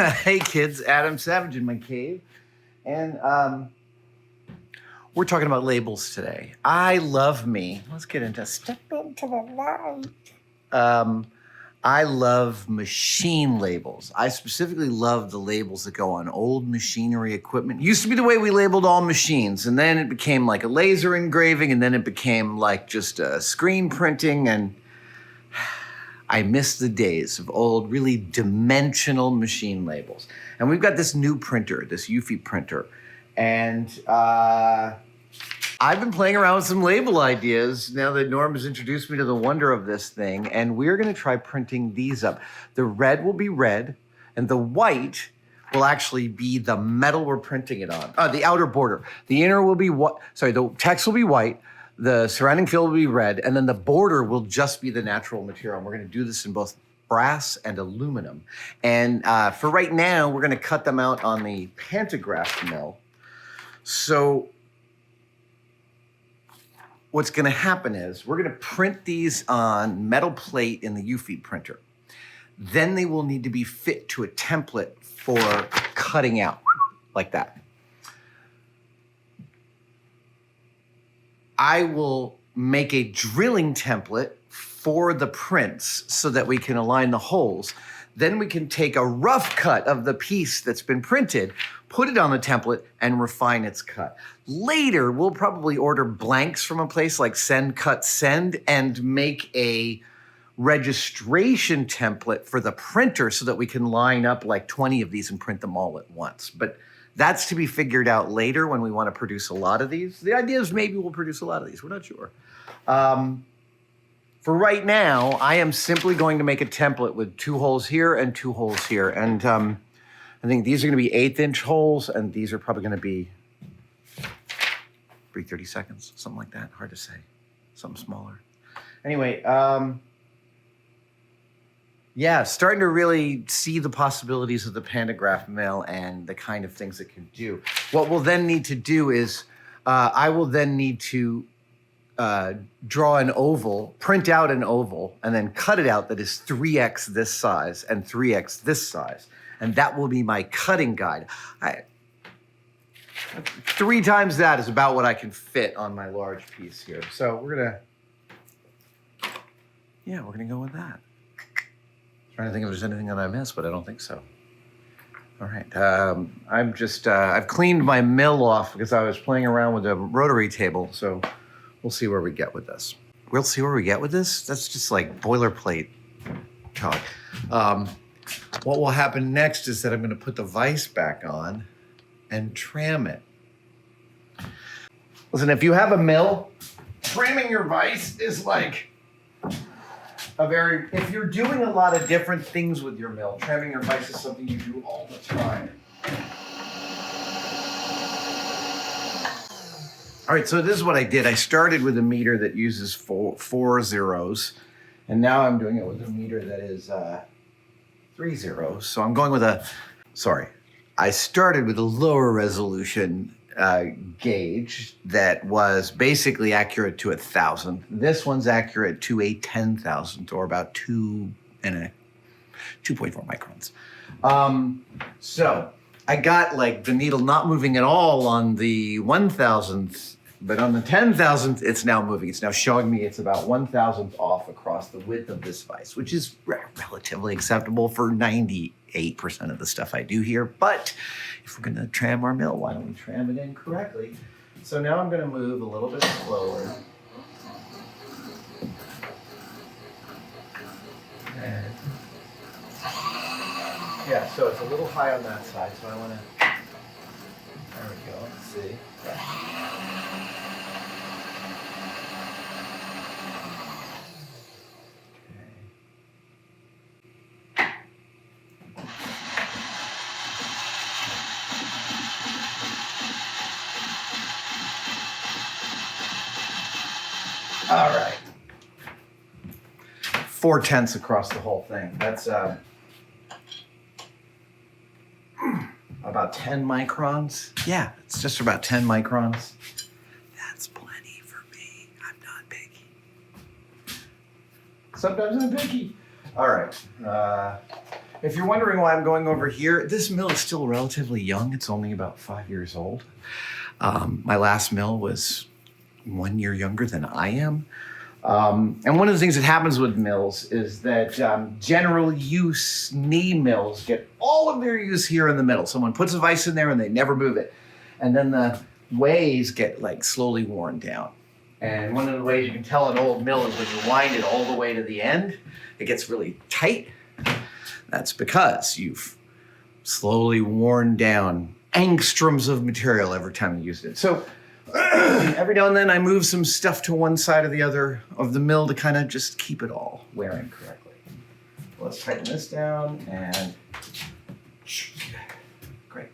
Hey kids, Adam Savage in my cave. And we're talking about labels today. I love me. Let's get into step into the light. I love machine labels. I specifically love the labels that go on old machinery equipment. It used to be the way we labeled all machines, and then it became like a laser engraving, and then it became like just screen printing, and I miss the days of old, really dimensional machine labels. And we've got this new printer, this Eufy printer, and I've been playing around with some label ideas now that Norm has introduced me to the wonder of this thing, and we're gonna try printing these up. The red will be red, and the white will actually be the metal we're printing it on, the outer border. The inner will be the text will be white, the surrounding field will be red, and then the border will just be the natural material. And we're gonna do this in both brass and aluminum. And for right now, we're gonna cut them out on the pantograph mill. So what's gonna happen is we're gonna print these on metal plate in the Eufy printer. Then they will need to be fit to a template for cutting out, like that. I will make a drilling template for the prints so that we can align the holes. Then we can take a rough cut of the piece that's been printed, put it on the template, and refine its cut. Later, we'll probably order blanks from a place like Send Cut Send and make a registration template for the printer so that we can line up like 20 of these and print them all at once. But that's to be figured out later when we want to produce a lot of these. The idea is maybe we'll produce a lot of these. We're not sure. For right now, I am simply going to make a template with 2 holes here and 2 holes here. And I think these are going to be 1/8-inch holes, and these are probably going to be 30 seconds, something like that. Hard to say. Something smaller. Anyway, yeah, starting to really see the possibilities of the pantograph mill and the kind of things it can do. What we'll then need to do is I will then need to draw an oval, print out an oval, and then cut it out that is 3x this size and 3x this size. And that will be my cutting guide. 3 times that is about what I can fit on my large piece here. So we're gonna go with that. Trying to think if there's anything that I missed, but I don't think so. All right, I've cleaned my mill off because I was playing around with a rotary table, so we'll see where we get with this. We'll see where we get with this? That's just like boilerplate talk. What will happen next is that I'm gonna put the vise back on and tram it. Listen, if you have a mill, tramming your vise is like if you're doing a lot of different things with your mill, tramming your vise is something you do all the time. All right, so this is what I did. I started with a meter that uses four zeros, and now I'm doing it with a meter that is 3 zeros. So I'm going with I started with a lower resolution gauge that was basically accurate to 1,000. This one's accurate to a 10,000, or about 2.4 microns. So I got like the needle not moving at all on the 1,000th, but on the 10,000th, it's now moving. It's now showing me it's about 1,000th off across the width of this vise, which is relatively acceptable for 98% of the stuff I do here. But if we're gonna tram our mill, why don't we tram it in correctly? So now I'm gonna move a little bit slower. And yeah, so it's a little high on that side, so I wanna, there we go, let's see. All right. 4/10 across the whole thing. That's about 10 microns. Yeah, it's just about 10 microns. That's plenty for me. I'm not picky. Sometimes I'm picky. All right. If you're wondering why I'm going over here, this mill is still relatively young. It's only about 5 years old. My last mill was 1 year younger than I am. And one of the things that happens with mills is that general use knee mills get all of their use here in the middle. Someone puts a vise in there and they never move it. And then the ways get like slowly worn down. And one of the ways you can tell an old mill is when you wind it all the way to the end, it gets really tight. That's because you've slowly worn down angstroms of material every time you use it. So every now and then I move some stuff to one side or the other of the mill to kind of just keep it all wearing correctly. Let's tighten this down and great.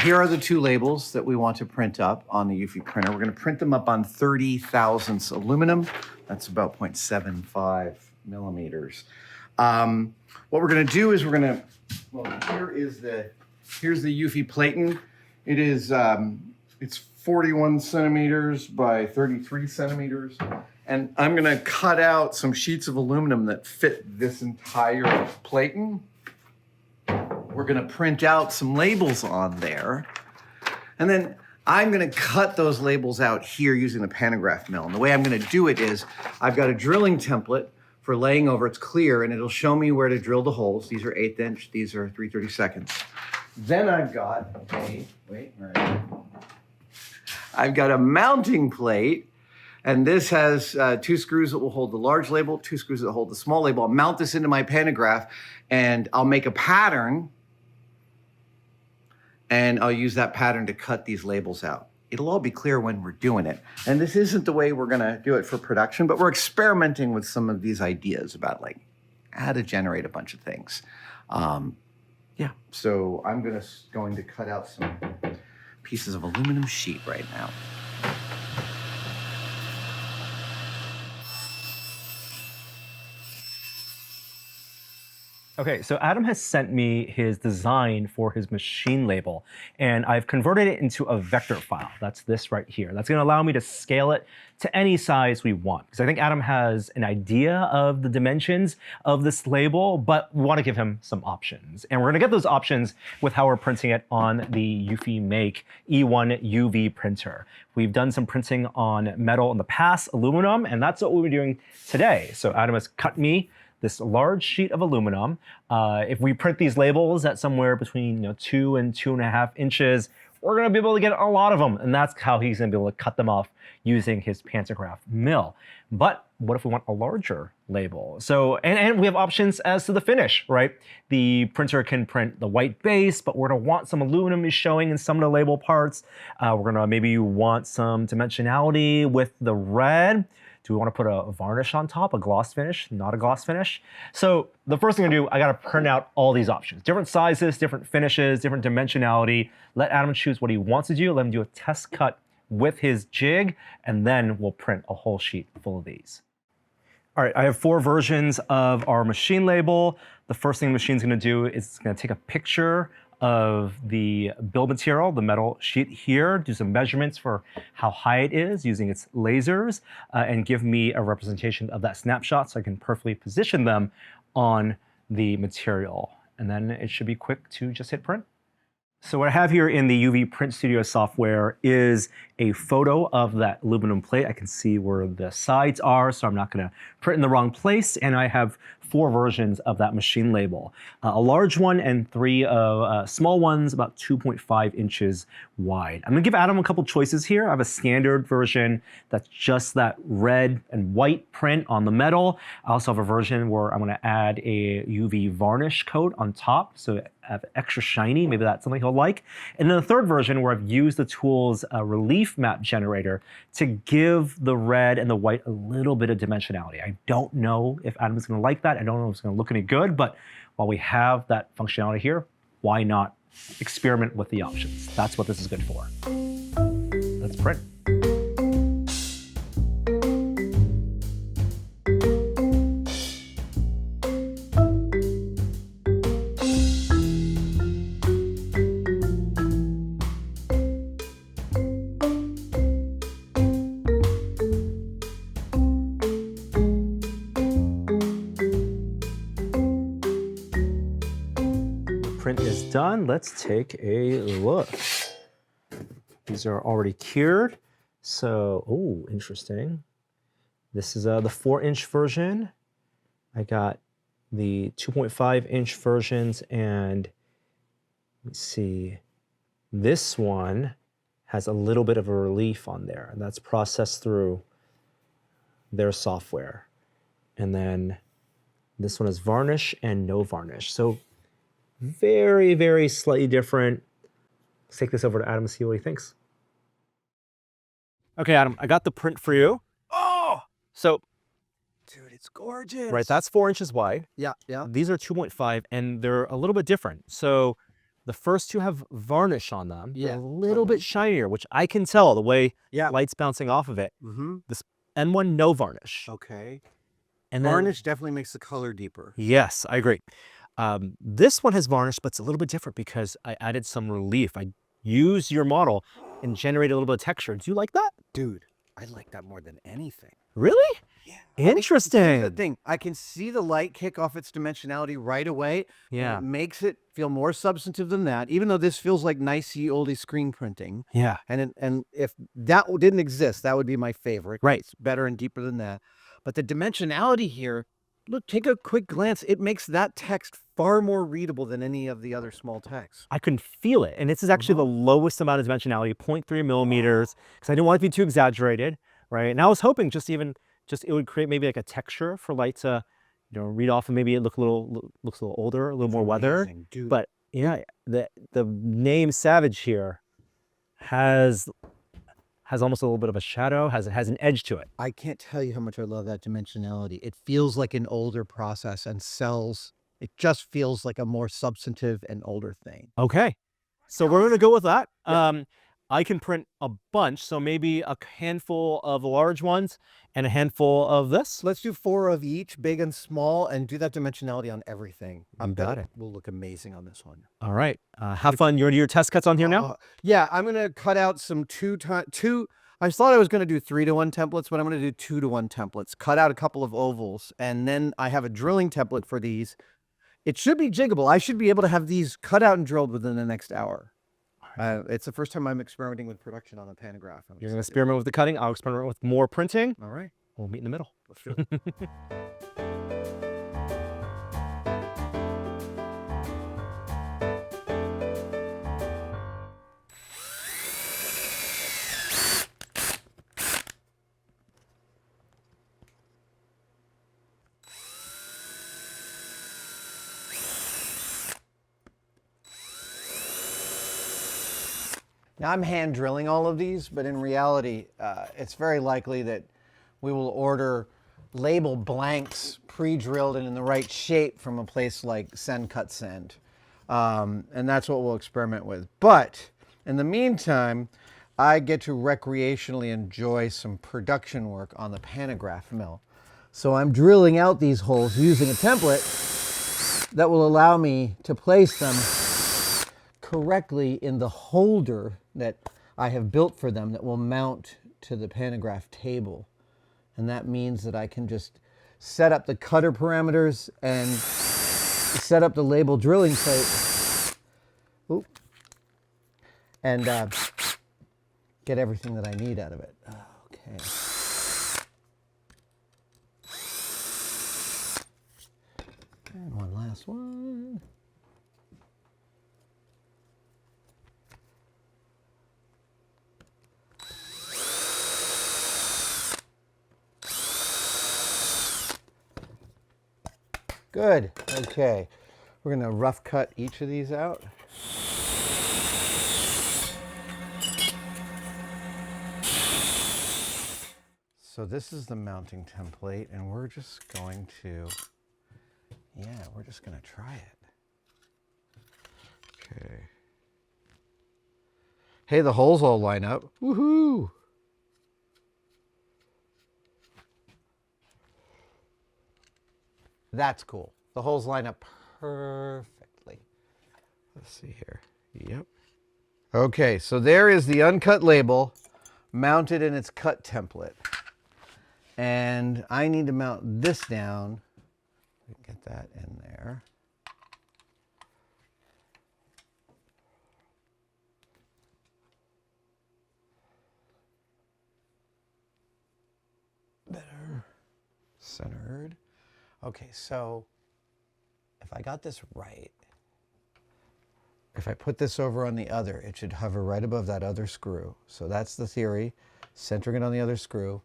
Here are the two labels that we want to print up on the Eufy printer. We're going to print them up on 30 thousandths aluminum. That's about 0.75 millimeters. What we're going to do is we're going to, well, here's the Eufy platen. It is, it's 41 centimeters by 33 centimeters. And I'm going to cut out some sheets of aluminum that fit this entire platen. We're going to print out some labels on there. And then I'm going to cut those labels out here using the pantograph mill. And the way I'm going to do it is I've got a drilling template for laying over. It's clear, and it'll show me where to drill the holes. These are 1/8 inch. These are 3/32. Then I've got I've got a mounting plate. And this has 2 screws that will hold the large label, 2 screws that hold the small label. I'll mount this into my pantograph, and I'll make a pattern, and I'll use that pattern to cut these labels out. It'll all be clear when we're doing it. And this isn't the way we're gonna do it for production, but we're experimenting with some of these ideas about like how to generate a bunch of things. Yeah, so I'm going to cut out some pieces of aluminum sheet right now. Okay, so Adam has sent me his design for his machine label, and I've converted it into a vector file. That's this right here. That's going to allow me to scale it to any size we want. Because I think Adam has an idea of the dimensions of this label, but we want to give him some options. And we're going to get those options with how we're printing it on the EufyMake E1 UV printer. We've done some printing on metal in the past, aluminum, and that's what we'll be doing today. So Adam has cut me this large sheet of aluminum. If we print these labels at somewhere between 2 and 2.5 inches, we're going to be able to get a lot of them. And that's how he's going to be able to cut them off using his pantograph mill. But what if we want a larger label? So, and we have options as to the finish, right? The printer can print the white base, but we're going to want some aluminum is showing in some of the label parts. We're going to maybe want some dimensionality with the red Do we want to put a varnish on top, a gloss finish, not a gloss finish? So the first thing I do, I got to print out all these options. Different sizes, different finishes, different dimensionality. Let Adam choose what he wants to do. Let him do a test cut with his jig, and then we'll print a whole sheet full of these. All right, I have 4 versions of our machine label. The first thing the machine's gonna do is it's gonna take a picture of the build material, the metal sheet here, do some measurements for how high it is using its lasers, and give me a representation of that snapshot so I can perfectly position them on the material. And then it should be quick to just hit print. So what I have here in the UV Print Studio software is a photo of that aluminum plate. I can see where the sides are, so I'm not going to print in the wrong place. And I have 4 versions of that machine label. A large one and 3 small ones, about 2.5 inches wide. I'm going to give Adam a couple choices here. I have a standard version that's just that red and white print on the metal. I also have a version where I'm going to add a UV varnish coat on top, so have extra shiny. Maybe that's something he'll like. And then the third version where I've used the tool's relief map generator to give the red and the white a little bit of dimensionality. I don't know if Adam's going to like that. I don't know if it's going to look any good, but while we have that functionality here, why not experiment with the options? That's what this is good for. Let's print. Print is done. Let's take a look. These are already cured. So, oh, interesting. This is the 4-inch version. I got the 2.5-inch versions, and let's see. This one has a little bit of a relief on there, and that's processed through their software. And then this one is varnish and no varnish. So very, very slightly different. Let's take this over to Adam and see what he thinks. Okay, Adam, I got the print for you. Oh, So, dude, it's gorgeous. right, that's 4 inches wide. Yeah, yeah. These are 2.5, and they're a little bit different. So the first 2 have varnish on them. They're Yeah. a little bit shinier, which I can tell the way Yeah. light's bouncing off of it. Mm-hmm. This N1, no varnish. Okay. And then, Varnish definitely makes the color deeper. yes, I agree. This one has varnish, but it's a little bit different because I added some relief. I used your model and generated a little bit of texture. Do you like that? Dude, I like that more than anything. Really? Yeah. Interesting. Here's the thing, I can see the light kick off its dimensionality right away. Yeah. It makes it feel more substantive than that, even though this feels like nicey oldie screen printing. Yeah. And if that didn't exist, that would be my favorite. Right. It's better and deeper than that. But the dimensionality here, look, take a quick glance. It makes that text far more readable than any of the other small texts. I can feel it. And this is actually the lowest amount of dimensionality, 0.3 millimeters, because I didn't want it to be too exaggerated, right? And I was hoping just it would create maybe like a texture for light to, read off, and maybe it looks a little older, a little more weathered. Amazing, dude. But yeah, the name Savage here has almost a little bit of a shadow, has an edge to it. I can't tell you how much I love that dimensionality. It feels like an older process, and cells, it just feels like a more substantive and older thing. Okay, so we're gonna go with that. I can print a bunch, so maybe a handful of large ones and a handful of this. Let's do 4 of each, big and small, and do that dimensionality on everything. I got bet it. will look amazing on this one. All right, have fun. You're gonna do your test cuts on here now? Yeah, I'm going to cut out some two. I thought I was going to do 3-to-1 templates, but I'm going to do 2-to-1 templates. Cut out a couple of ovals, and then I have a drilling template for these. It should be jiggable. I should be able to have these cut out and drilled within the next hour. It's the first time I'm experimenting with production on a pantograph. You're gonna experiment with the cutting. I'll experiment with more printing. All right. We'll meet in the middle. Let's do it. Now I'm hand drilling all of these, but in reality, it's very likely that we will order label blanks pre-drilled and in the right shape from a place like Send Cut Send. And that's what we'll experiment with. But in the meantime, I get to recreationally enjoy some production work on the pantograph mill. So I'm drilling out these holes using a template that will allow me to place them correctly in the holder that I have built for them that will mount to the pantograph table. And that means that I can just set up the cutter parameters and set up the label drilling plate. Oop. And get everything that I need out of it. Okay. And one last one. Good. Okay. We're going to rough cut each of these out. So this is the mounting template, and we're just going to, we're just going to try it. Okay. Hey, the holes all line up. Woohoo! That's cool. The holes line up perfectly. Let's see here. Yep. Okay, so there is the uncut label mounted in its cut template. And I need to mount this down. Get that in there. Better. Centered. Okay, so if I got this right, if I put this over on the other, it should hover right above that other screw. So that's the theory, centering it on the other screw.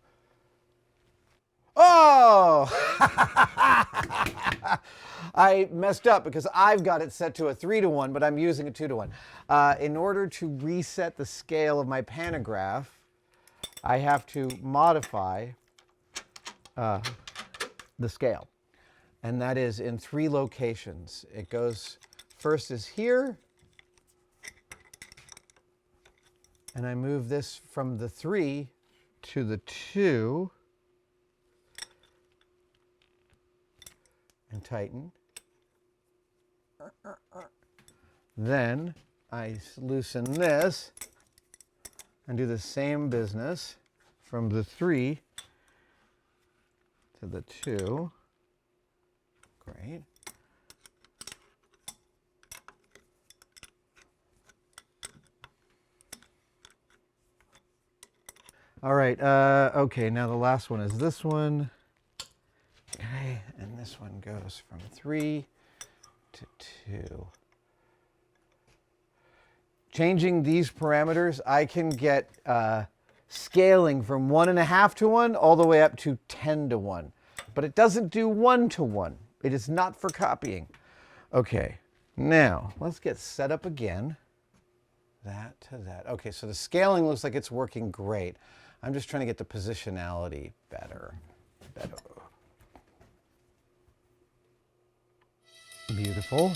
Oh! I messed up because I've got it set to a 3-to-1, but I'm using a 2-to-1. In order to reset the scale of my pantograph, I have to modify the scale. And that is in 3 locations. It goes, first is here, and I move this from the 3 to the 2, and tighten. Then I loosen this and do the same business from the 3 to the 2. Great. All right, okay, now the last one is this one. Okay, and this one goes from 3 to 2. Changing these parameters, I can get scaling from 1.5-to-1 all the way up to 10-to-1. But it doesn't do 1-to-1. It is not for copying. Okay, now let's get set up again. That to that. Okay, so the scaling looks like it's working great. I'm just trying to get the positionality better. Beautiful.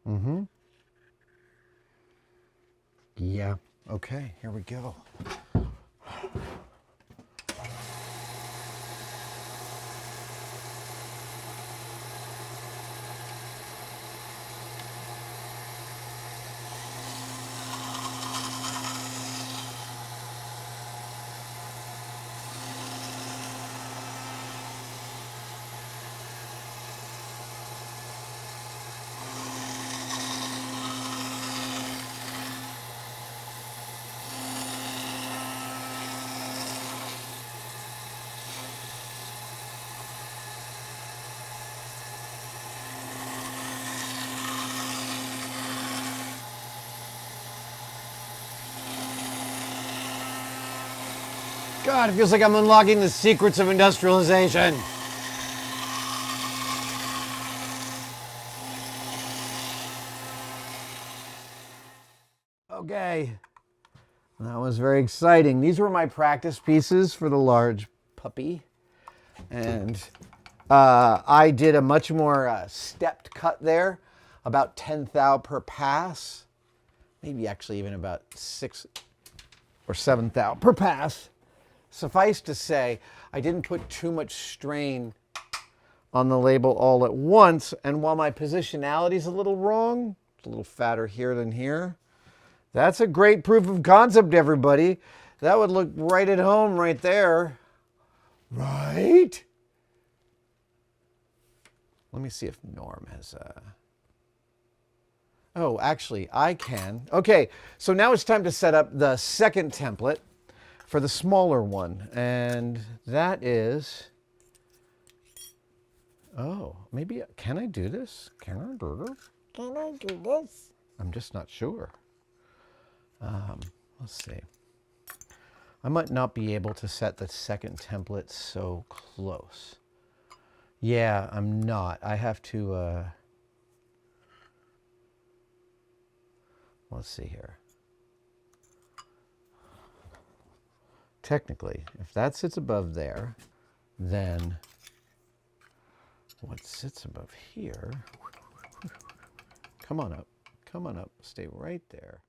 Mm-hmm. Yeah. Okay, here we go. God, it feels like I'm unlocking the secrets of industrialization. Okay, that was very exciting. These were my practice pieces for the large puppy. And I did a much more stepped cut there, about 10 thou per pass. Maybe actually even about 6 or 7 thou per pass. Suffice to say, I didn't put too much strain on the label all at once. And while my positionality is a little wrong, it's a little fatter here than here, that's a great proof of concept, everybody. That would look right at home right there. Right? Let me see if Norm has Oh, actually, I can. Okay, so now it's time to set up the second template for the smaller one. And that is... Oh, maybe... Can I do this? Can I do this? Can I do this? I'm just not sure. Let's see. I might not be able to set the second template so close. Yeah, I'm not. I have to... Let's see here. Technically, if that sits above there, then what sits above here... Come on up. Come on up. Stay right there.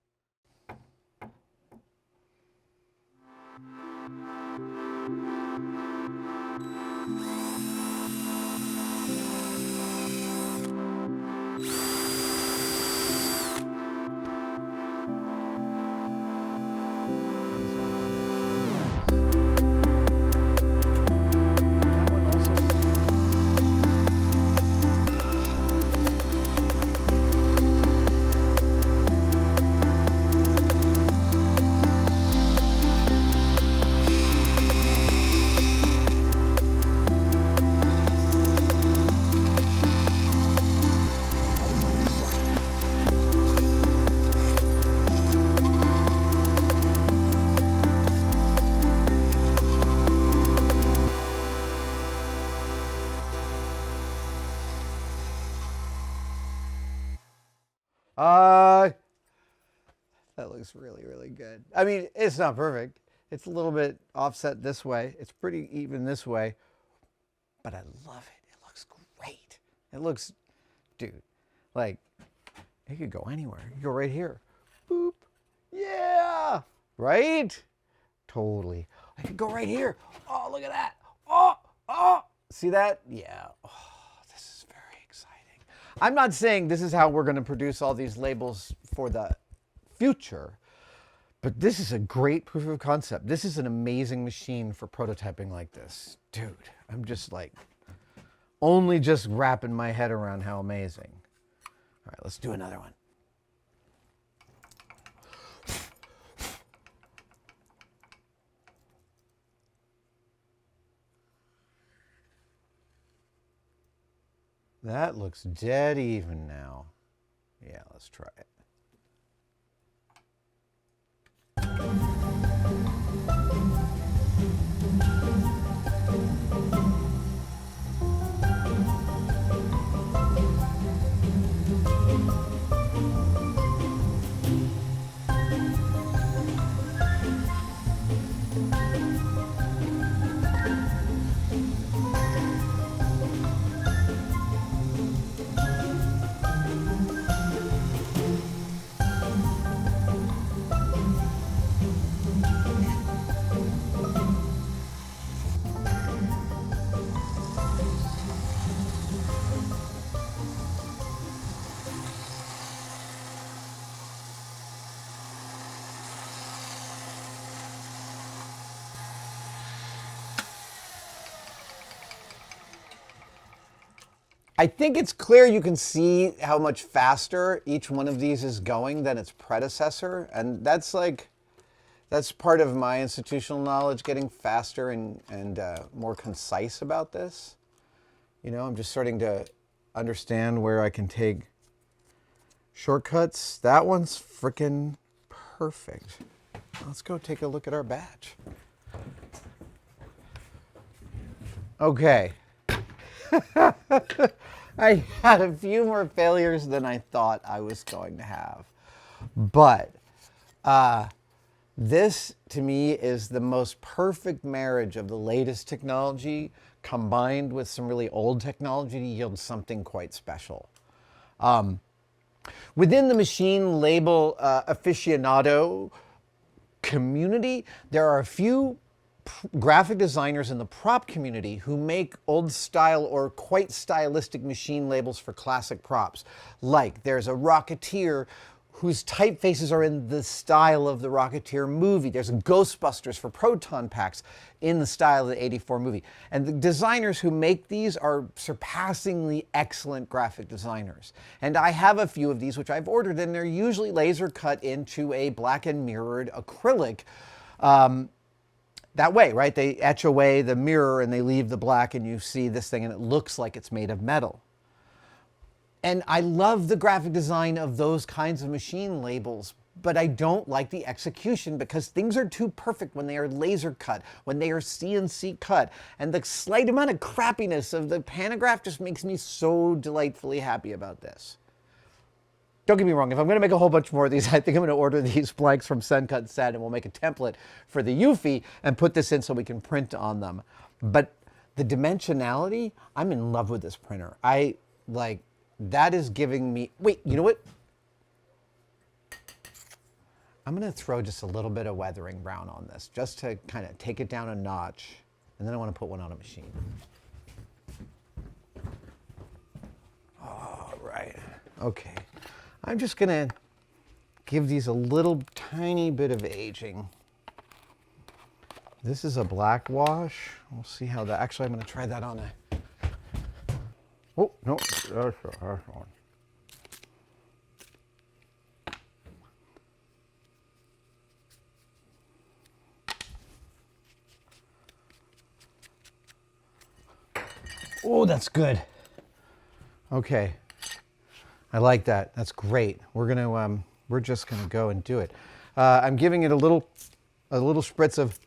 That looks really, really good. I mean, it's not perfect. It's a little bit offset this way. It's pretty even this way. But I love it. It looks great. It looks, dude, like, it could go anywhere. It could go right here. Boop. Yeah. Right? Totally. I could go right here. Oh, look at that. Oh. See that? Yeah. Oh, this is very exciting. I'm not saying this is how we're going to produce all these labels for the future, but this is a great proof of concept. This is an amazing machine for prototyping like this. Dude, I'm just like, only just wrapping my head around how amazing. All right, let's do another one. That looks dead even now. Yeah, let's try it. I think it's clear you can see how much faster each one of these is going than its predecessor. And that's part of my institutional knowledge, getting faster and more concise about this. You know, I'm just starting to understand where I can take shortcuts. That one's freaking perfect. Let's go take a look at our batch. Okay. I had a few more failures than I thought I was going to have. But this, to me, is the most perfect marriage of the latest technology combined with some really old technology to yield something quite special. Within the machine label aficionado community, there are a few graphic designers in the prop community who make old style or quite stylistic machine labels for classic props. Like there's a Rocketeer whose typefaces are in the style of the Rocketeer movie. There's a Ghostbusters for proton packs in the style of the '84 movie. And the designers who make these are surpassingly excellent graphic designers. And I have a few of these which I've ordered, and they're usually laser cut into a black and mirrored acrylic. That way, right? They etch away the mirror and they leave the black, and you see this thing and it looks like it's made of metal. And I love the graphic design of those kinds of machine labels, but I don't like the execution because things are too perfect when they are laser cut, when they are CNC cut. And the slight amount of crappiness of the pantograph just makes me so delightfully happy about this. Don't get me wrong, if I'm going to make a whole bunch more of these, I think I'm going to order these blanks from Send Cut Set, and we'll make a template for the Eufy and put this in so we can print on them. But the dimensionality, I'm in love with this printer. That is giving me, wait, you know what? I'm going to throw just a little bit of weathering brown on this just to kind of take it down a notch. And then I want to put one on a machine. All right. Okay. I'm just going to give these a little tiny bit of aging. This is a black wash. We'll see how that, actually I'm going to try that on a, oh, no, that's one. Oh, that's good. Okay. I like that. That's great. We're just gonna go and do it. I'm giving it a little spritz of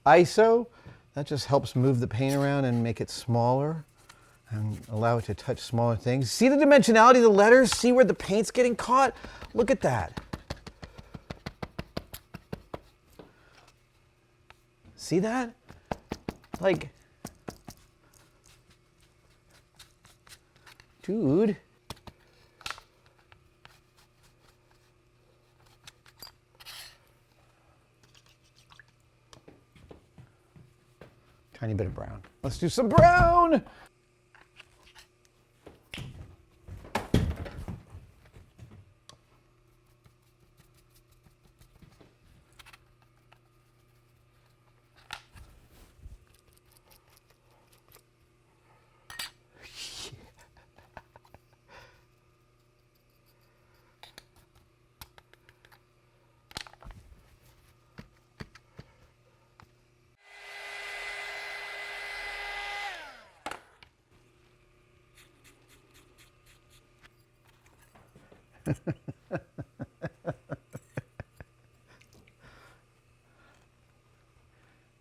ISO. That just helps move the paint around and make it smaller and allow it to touch smaller things. See the dimensionality of the letters? See where the paint's getting caught? Look at that. See that? Like, dude. Tiny bit of brown. Let's do some brown.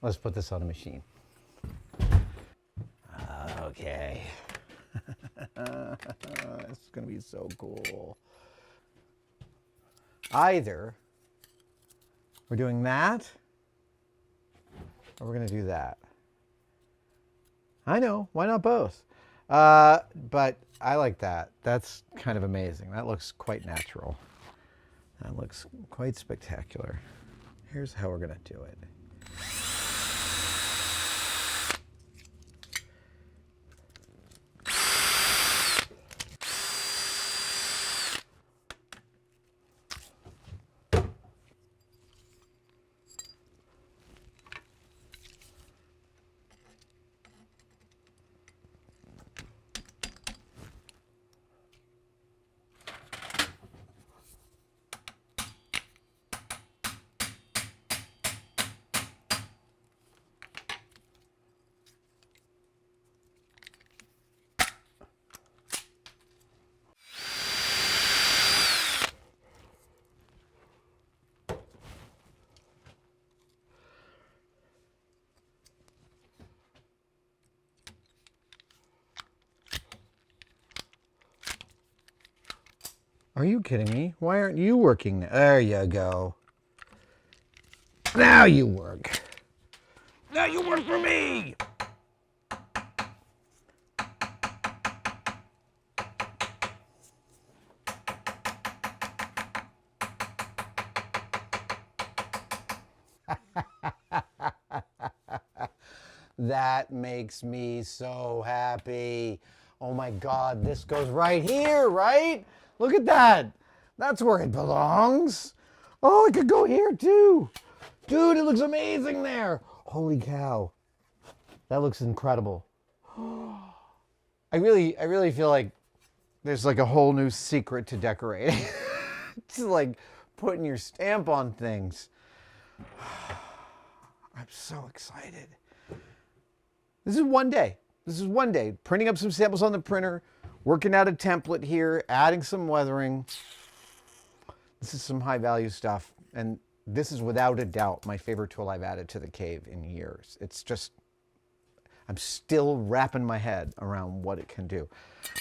Let's put this on a machine. Okay. This is going to be so cool. Either we're doing that, or we're going to do that. I know, why not both? But I like that. That's kind of amazing. That looks quite natural. That looks quite spectacular. Here's how we're going to do it. Are you kidding me? Why aren't you working? There you go. Now you work. Now you work for me. That makes me so happy. Oh my God, this goes right here, right? Look at that. That's where it belongs. Oh, it could go here too. Dude, it looks amazing there. Holy cow. That looks incredible. I really feel like there's like a whole new secret to decorating. It's like putting your stamp on things. I'm so excited. This is one day. This is one day. Printing up some samples on the printer, working out a template here, adding some weathering. This is some high value stuff. And this is without a doubt my favorite tool I've added to the cave in years. It's just, I'm still wrapping my head around what it can do.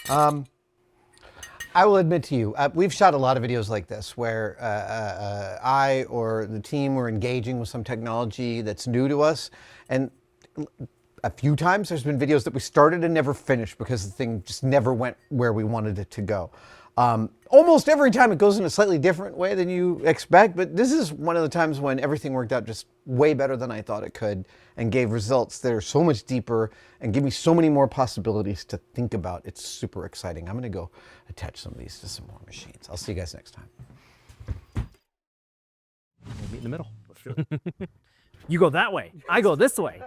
I will admit to you, we've shot a lot of videos like this where I or the team were engaging with some technology that's new to us. And a few times there's been videos that we started and never finished because the thing just never went where we wanted it to go. Almost every time it goes in a slightly different way than you expect, but this is one of the times when everything worked out just way better than I thought it could and gave results that are so much deeper and give me so many more possibilities to think about. It's super exciting. I'm gonna go attach some of these to some more machines. I'll see you guys next time. We'll meet in the middle. You go that way. I go this way.